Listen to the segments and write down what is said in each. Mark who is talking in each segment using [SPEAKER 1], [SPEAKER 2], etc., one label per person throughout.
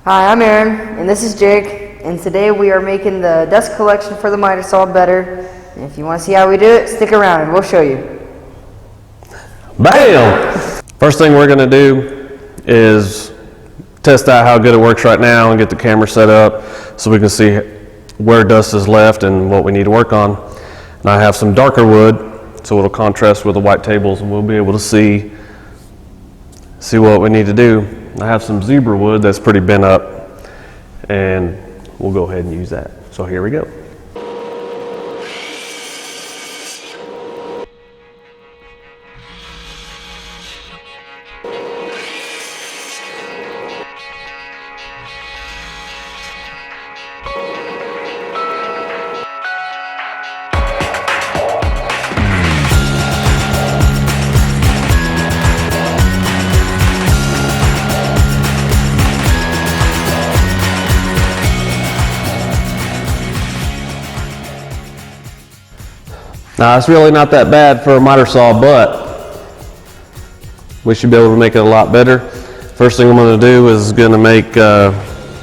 [SPEAKER 1] Hi, I'm Aaron, and this is Jake, and today we are making the dust collection for the miter saw better. And if you want to see how we do it, stick around and we'll show you.
[SPEAKER 2] Bam! First thing we're going to do is test out how good it works right now and get the camera set up so we can see where dust is left and what we need to work on. And I have some darker wood, so it'll contrast with the white tables and we'll be able to see what we need to do. I have some zebra wood that's pretty bent up, and we'll go ahead and use that. So here we go. Now it's really not that bad for a miter saw, but we should be able to make it a lot better. First thing I'm going to do is going to make the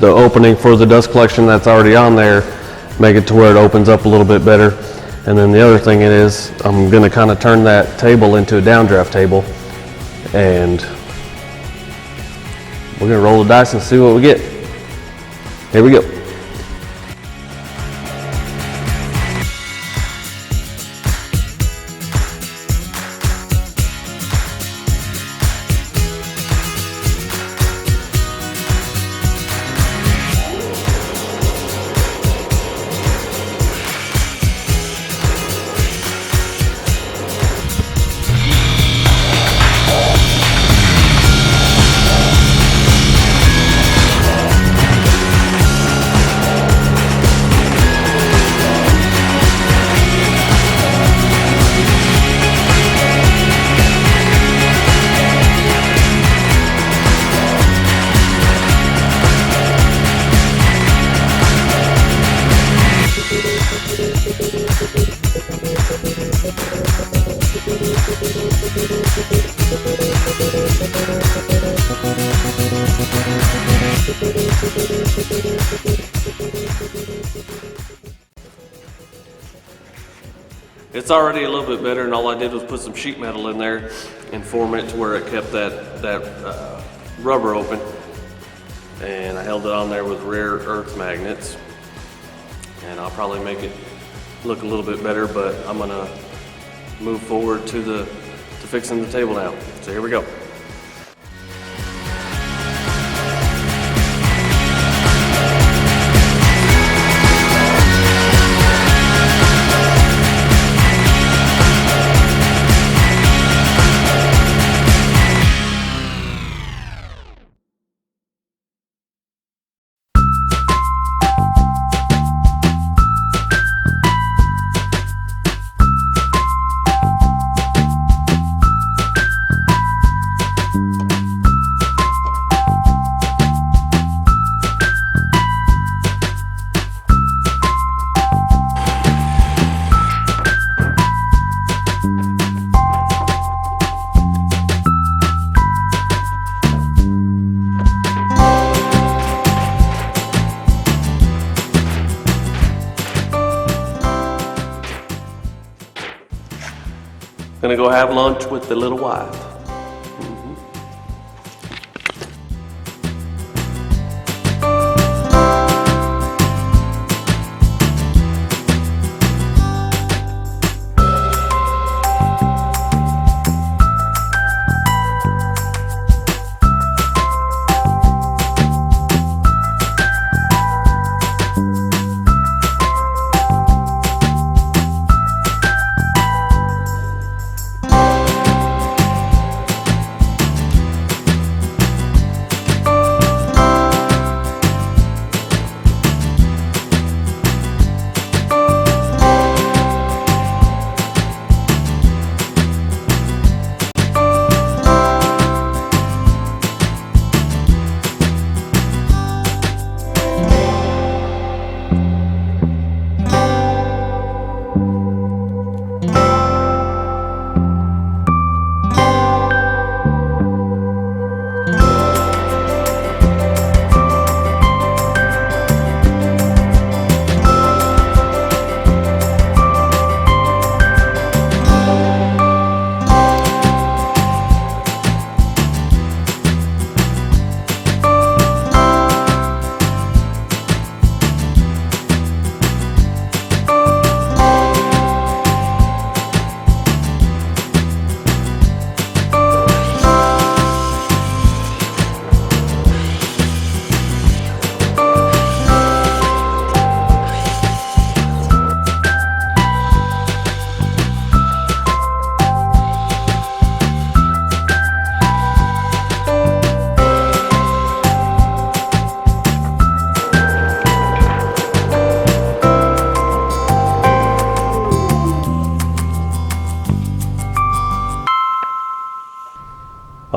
[SPEAKER 2] opening for the dust collection that's already on there, make it to where it opens up a little bit better. And then the other thing it is, I'm going to kind of turn that table into a downdraft table, and we're going to roll the dice and see what we get. Here we go. It's already a little bit better, and all I did was put some sheet metal in there and form it to where it kept that rubber open. And I held it on there with rare earth magnets. And I'll probably make it look a little bit better, but I'm gonna move forward to fixing the table now. So here we go. Gonna go have lunch with the little wife.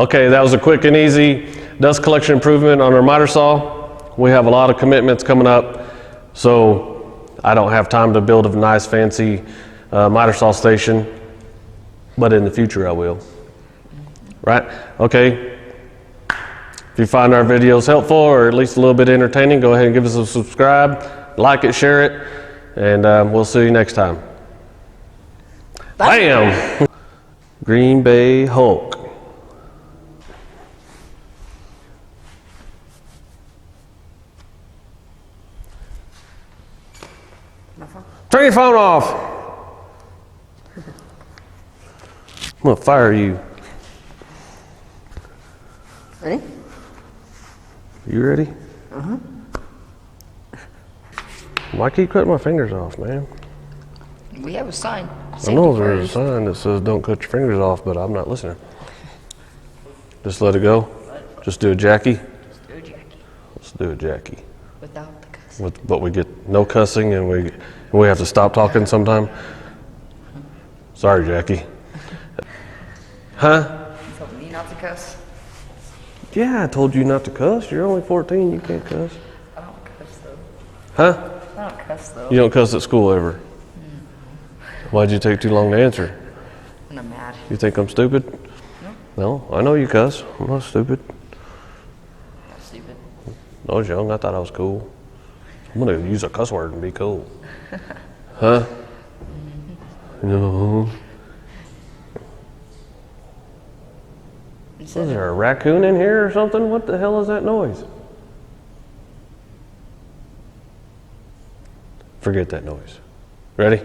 [SPEAKER 2] Okay, that was a quick and easy dust collection improvement on our miter saw. We have a lot of commitments coming up, so I don't have time to build a nice fancy miter saw station, but in the future I will. Right? Okay. If you find our videos helpful or at least a little bit entertaining, go ahead and give us a subscribe, like it, share it, and we'll see you next time. Bam! Green Bay Hulk. Turn your phone off. I'm gonna fire you.
[SPEAKER 1] Ready?
[SPEAKER 2] You ready? Uh-huh. Why keep cutting my fingers off, man?
[SPEAKER 3] We have a sign.
[SPEAKER 2] I know there's a sign that says don't cut your fingers off, but I'm not listening. Just let it go. Just do a Jackie.
[SPEAKER 3] Just do a Jackie.
[SPEAKER 2] Let's do a Jackie.
[SPEAKER 3] Without the cussing.
[SPEAKER 2] But we get no cussing, and we have to stop talking sometime. Sorry, Jackie. Huh?
[SPEAKER 3] You told me not to cuss.
[SPEAKER 2] Yeah, I told you not to cuss. You're only 14. You can't cuss.
[SPEAKER 3] I don't cuss though.
[SPEAKER 2] Huh?
[SPEAKER 3] I don't cuss though.
[SPEAKER 2] You don't cuss at school ever. Why'd you take too long to answer?
[SPEAKER 3] And I'm mad.
[SPEAKER 2] You think I'm stupid? No, I know you cuss. I'm not stupid.
[SPEAKER 3] I'm stupid.
[SPEAKER 2] I was young. I thought I was cool. I'm gonna use a cuss word and be cool. Huh? No. Is there a raccoon in here or something? What the hell is that noise? Forget that noise. Ready?